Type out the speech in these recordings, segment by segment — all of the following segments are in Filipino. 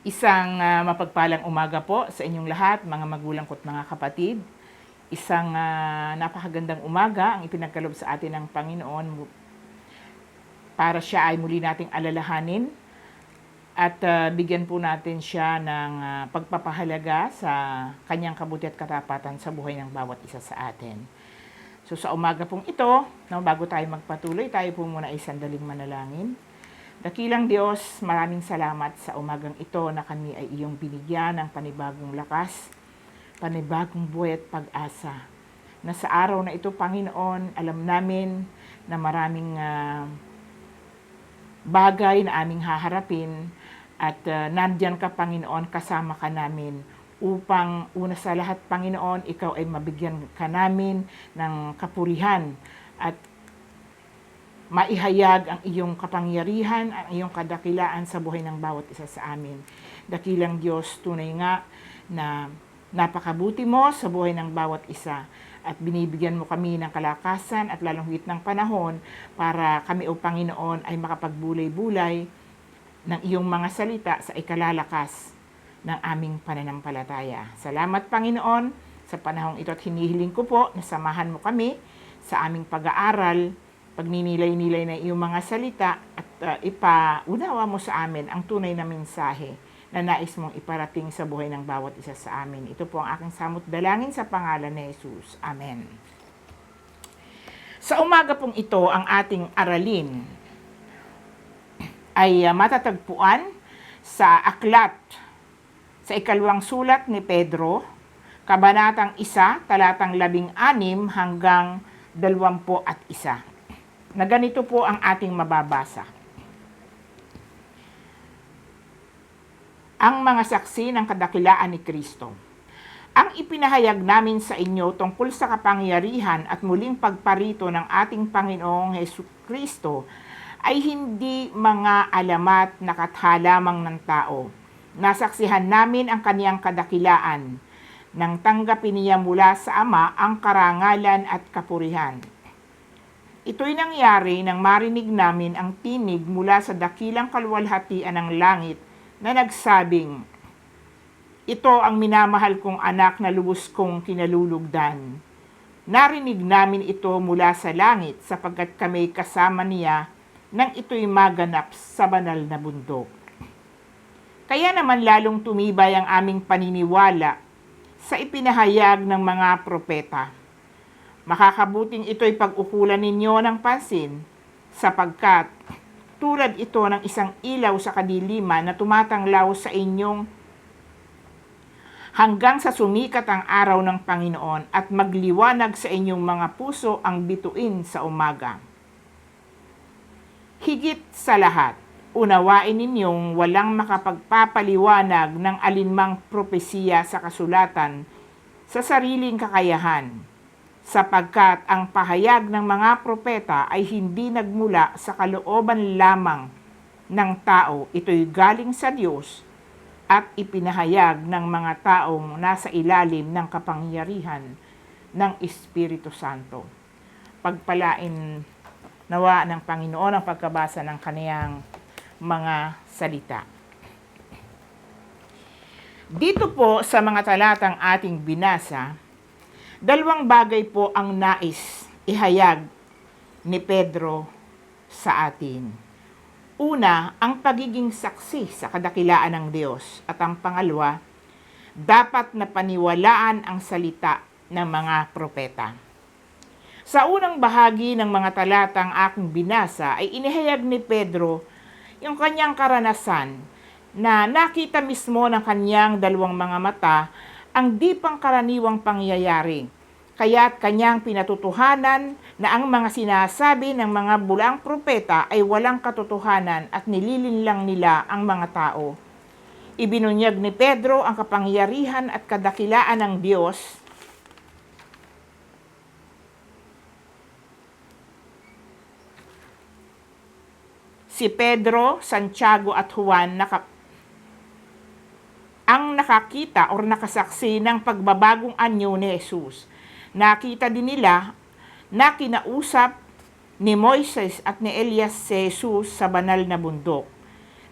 Isang mapagpalang umaga po sa inyong lahat, mga magulang ko't mga kapatid. Isang napakagandang umaga ang ipinagkaloob sa atin ng Panginoon para siya ay muli nating alalahanin at bigyan po natin siya ng pagpapahalaga sa kanyang kabuti at katapatan sa buhay ng bawat isa sa atin. So sa umaga pong ito, bago tayo magpatuloy, tayo po muna ay sandaling manalangin. Dakilang Diyos, maraming salamat sa umagang ito na kami ay iyong binigyan ng panibagong lakas, panibagong buhay at pag-asa. Na sa araw na ito, Panginoon, alam namin na maraming bagay na aming haharapin at nandyan ka, Panginoon, kasama ka namin upang una sa lahat, Panginoon, ikaw ay mabigyan ka namin ng kapurihan at maihayag ang iyong kapangyarihan, ang iyong kadakilaan sa buhay ng bawat isa sa amin. Dakilang Diyos, tunay nga na napakabuti mo sa buhay ng bawat isa at binibigyan mo kami ng kalakasan at lalong higit ng panahon para kami, O Panginoon, ay makapagbulay-bulay ng iyong mga salita sa ikalalakas ng aming pananampalataya. Salamat, Panginoon, sa panahong ito at hinihiling ko po na samahan mo kami sa aming pag-aaral, pagninilay-nilay na iyong mga salita at ipaunawa mo sa amin ang tunay na mensahe na nais mong iparating sa buhay ng bawat isa sa amin. Ito po ang aking samot dalangin sa pangalan ni Jesus. Amen. Sa umaga pong ito, ang ating aralin ay matatagpuan sa aklat, sa ikalawang sulat ni Pedro, kabanatang 1, talatang 16 hanggang 21. Na ganito po ang ating mababasa. Ang mga saksi ng kadakilaan ni Kristo. Ang ipinahayag namin sa inyo tungkol sa kapangyarihan at muling pagparito ng ating Panginoong Hesukristo ay hindi mga alamat na katha lamang ng tao. Nasaksihan namin ang kaniyang kadakilaan nang tanggapin niya mula sa Ama ang karangalan at kapurihan. Ito'y nangyari nang marinig namin ang tinig mula sa dakilang kaluwalhatian ng langit na nagsabing, "Ito ang minamahal kong anak na lubos kong kinalulugdan." Narinig namin ito mula sa langit sapagkat kami kasama niya nang ito'y maganap sa banal na bundok. Kaya naman lalong tumibay ang aming paniniwala sa ipinahayag ng mga propeta. Makakabuting ito'y pag-ukulan ninyo ng pansin sapagkat tulad ito ng isang ilaw sa kadiliman na tumatanglaw sa inyong hanggang sa sumikat ang araw ng Panginoon at magliwanag sa inyong mga puso ang bituin sa umaga. Higit sa lahat, unawain ninyong walang makapagpapaliwanag ng alinmang propesiya sa kasulatan sa sariling kakayahan, sapagkat ang pahayag ng mga propeta ay hindi nagmula sa kalooban lamang ng tao, ito'y galing sa Diyos at ipinahayag ng mga taong nasa ilalim ng kapangyarihan ng Espiritu Santo. Pagpalain nawa ng Panginoon ang pagkabasa ng kaniyang mga salita. Dito po sa mga talatang ating binasa, dalawang bagay po ang nais ihayag ni Pedro sa atin. Una, ang pagiging saksi sa kadakilaan ng Diyos. At ang pangalawa, dapat na paniwalaan ang salita ng mga propeta. Sa unang bahagi ng mga talatang aking binasa ay inihayag ni Pedro yung kanyang karanasan na nakita mismo ng kanyang dalawang mga mata ang di pangkaraniwang pangyayari. Kaya't kanyang pinatutuhanan na ang mga sinasabi ng mga bulaang propeta ay walang katotohanan at nililinlang nila ang mga tao. Ibinunyag ni Pedro ang kapangyarihan at kadakilaan ng Diyos si Pedro, Santiago at Juan ang nakakita o nakasaksi ng pagbabagong anyo ni Jesus. Nakita din nila na kinausap ni Moises at ni Elias si Jesus sa banal na bundok.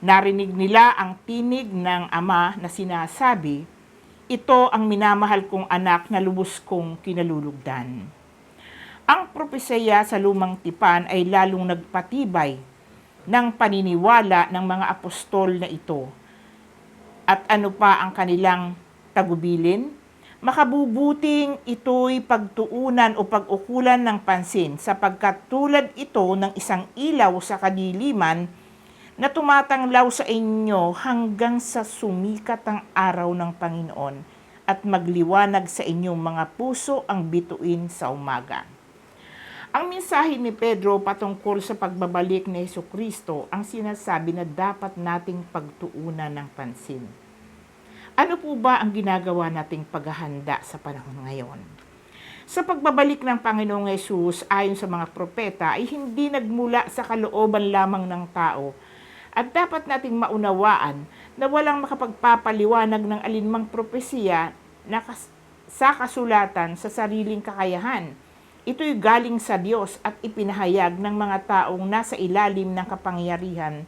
Narinig nila ang tinig ng Ama na sinasabi, "Ito ang minamahal kong anak na lubos kong kinalulugdan." Ang propesya sa Lumang Tipan ay lalong nagpatibay ng paniniwala ng mga apostol na ito. At ano pa ang kanilang tagubilin? Makabubuting ito'y pagtuunan o pag-ukulan ng pansin sapagkat tulad ito ng isang ilaw sa kadiliman na tumatanglaw sa inyo hanggang sa sumikat ang araw ng Panginoon at magliwanag sa inyong mga puso ang bituin sa umaga. Ang mensahe ni Pedro patungkol sa pagbabalik ni Jesucristo ang sinasabi na dapat nating pagtuunan ng pansin. Ano po ba ang ginagawa nating paghahanda sa panahon ngayon? Sa pagbabalik ng Panginoong Hesus ayon sa mga propeta ay hindi nagmula sa kalooban lamang ng tao at dapat nating maunawaan na walang makapagpapaliwanag ng alinmang propesiya na sa kasulatan sa sariling kakayahan. Ito'y galing sa Diyos at ipinahayag ng mga taong nasa ilalim ng kapangyarihan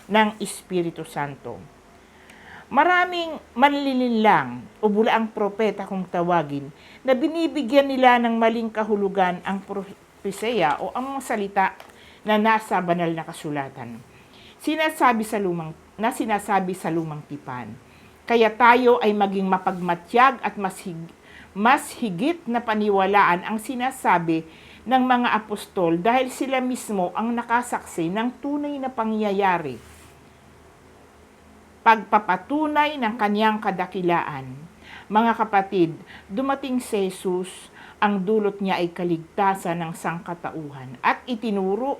ng Espiritu Santo. Maraming manlilinlang o bulaang propeta kung tawagin na binibigyan nila ng maling kahulugan ang propesya o ang mga salita na nasa banal na kasulatan. Sinasabi sa Lumang Tipan. Kaya tayo ay maging mapagmatyag at mas higit na paniwalaan ang sinasabi ng mga apostol dahil sila mismo ang nakasaksi ng tunay na pangyayari. Pagpapatunay ng kanyang kadakilaan. Mga kapatid, dumating si Jesus, ang dulot niya ay kaligtasan ng sangkatauhan at itinuro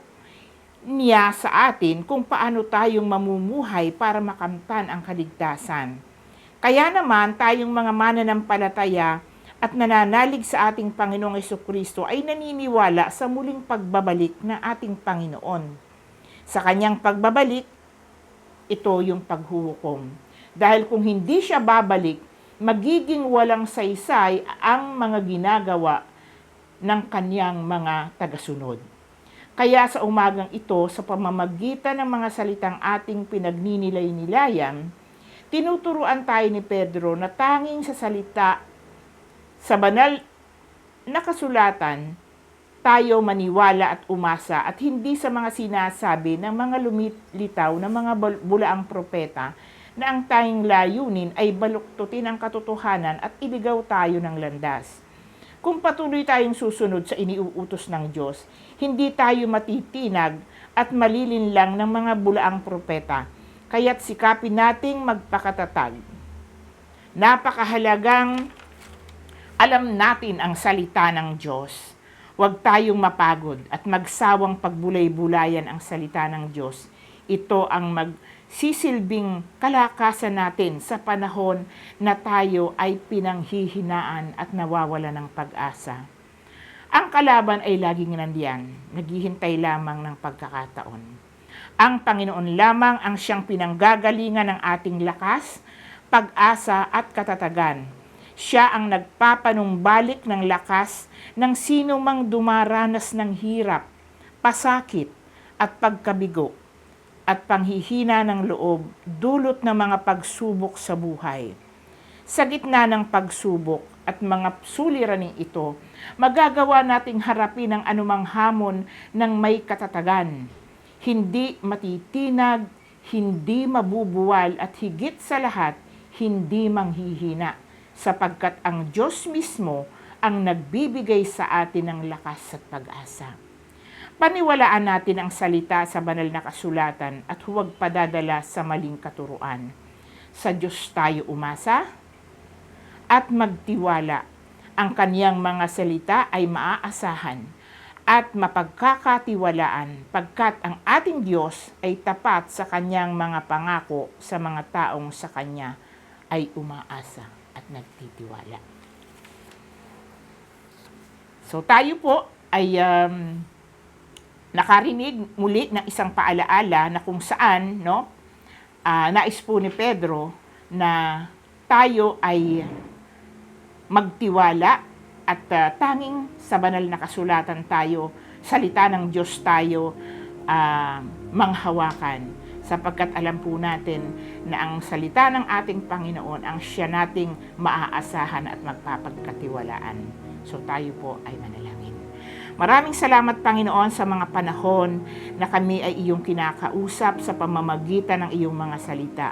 niya sa atin kung paano tayong mamumuhay para makamtan ang kaligtasan. Kaya naman tayong mga mananampalataya at nananalig sa ating Panginoong Jesucristo ay naniniwala sa muling pagbabalik ng ating Panginoon. Sa kanyang pagbabalik, ito yung paghuhukom. Dahil kung hindi siya babalik, magiging walang saysay ang mga ginagawa ng kanyang mga tagasunod. Kaya sa umagang ito, sa pamamagitan ng mga salitang ating pinagnilay-nilayan, tinuturuan tayo ni Pedro na tanging sa salita sa banal na kasulatan, tayo maniwala at umasa at hindi sa mga sinasabi ng mga lumilitaw na mga bulaang propeta na ang tanging layunin ay baluktutin ang katotohanan at iligaw tayo ng landas. Kung patuloy tayong susunod sa iniuutos ng Diyos, hindi tayo matitinag at malilinlang ng mga bulaang propeta, kaya't sikapin nating magpakatatag. Napakahalagang alam natin ang salita ng Diyos. Huwag tayong mapagod at magsawang pagbulay-bulayan ang salita ng Diyos. Ito ang magsisilbing kalakasan natin sa panahon na tayo ay pinanghihinaan at nawawala ng pag-asa. Ang kalaban ay laging nandiyan, naghihintay lamang ng pagkakataon. Ang Panginoon lamang ang siyang pinanggagalingan ng ating lakas, pag-asa at katatagan. Siya ang nagpapanumbalik ng lakas ng sino mang dumaranas ng hirap, pasakit at pagkabigo at panghihina ng loob dulot ng mga pagsubok sa buhay. Sa gitna ng pagsubok at mga suliraning ito, magagawa nating harapin ang anumang hamon ng may katatagan. Hindi matitinag, hindi mabubuwal at higit sa lahat, hindi manghihina. Sapagkat ang Diyos mismo ang nagbibigay sa atin ng lakas at pag-asa. Paniwalaan natin ang salita sa banal na kasulatan at huwag padadala sa maling katuruan. Sa Diyos tayo umasa at magtiwala. Ang kaniyang mga salita ay maaasahan at mapagkakatiwalaan pagkat ang ating Diyos ay tapat sa kaniyang mga pangako sa mga taong sa Kanya ay umaasa at nagtitiwala. So tayo po ay nakarinig muli ng isang paalaala na kung saan nais po ni Pedro na tayo ay magtiwala at tanging sa banal na kasulatan tayo, salita ng Diyos tayo manghawakan. sapagkat alam po natin na ang salita ng ating Panginoon ang siya nating maaasahan at magpapagkatiwalaan. So tayo po ay manalangin. Maraming salamat, Panginoon, sa mga panahon na kami ay iyong kinakausap sa pamamagitan ng iyong mga salita.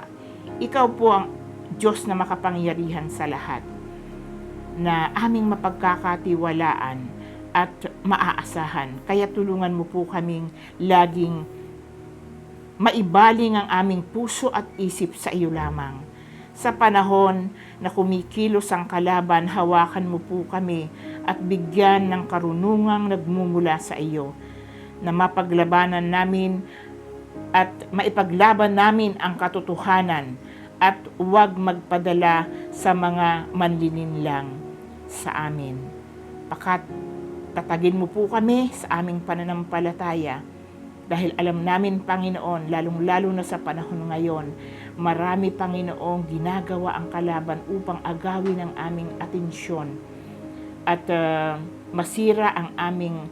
Ikaw po ang Diyos na makapangyarihan sa lahat, na aming mapagkakatiwalaan at maaasahan. Kaya tulungan mo po kaming laging maibaling ang aming puso at isip sa iyo lamang. Sa panahon na kumikilos ang kalaban, hawakan mo po kami at bigyan ng karunungang nagmumula sa iyo, na mapaglabanan namin at maipaglaban namin ang katotohanan at huwag magpadala sa mga manlilinlang sa amin. Tatagin mo po kami sa aming pananampalataya, dahil alam namin, Panginoon, lalong-lalo na sa panahon ngayon, marami, Panginoong, ginagawa ang kalaban upang agawin ang aming atensyon at masira ang aming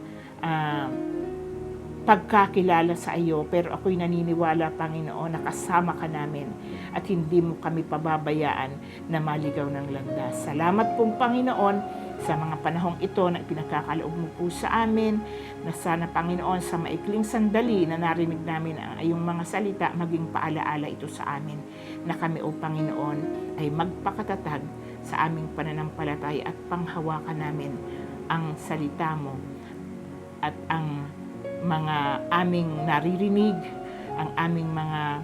pagkakilala sa iyo. Pero ako'y naniniwala, Panginoon, na kasama ka namin at hindi mo kami pababayaan na maligaw ng landas. Salamat pong, Panginoon, sa mga panahong ito na pinagkakaloob mo po sa amin, na sana, Panginoon, sa maikling sandali na narinig namin ang iyong mga salita, maging paalaala ito sa amin, na kami, O Panginoon, ay magpakatatag sa aming pananampalataya at panghawakan namin ang salita mo at ang mga aming naririnig, ang aming mga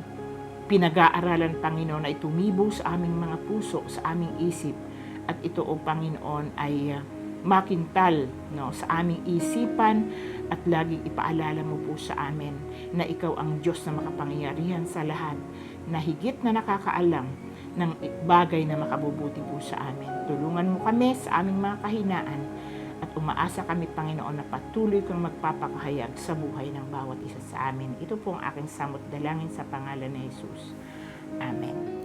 pinag-aaralan, Panginoon, ay tumibo sa aming mga puso, sa aming isip. At ito, O Panginoon, ay makintal, sa aming isipan, at laging ipaalala mo po sa amin na ikaw ang Diyos na makapangyarihan sa lahat, na higit na nakakaalam ng bagay na makabubuti po sa amin. Tulungan mo kami sa aming mga kahinaan at umaasa kami, Panginoon, na patuloy kang magpapakahayag sa buhay ng bawat isa sa amin. Ito po ang aking samot dalangin sa pangalan ni Jesus. Amen.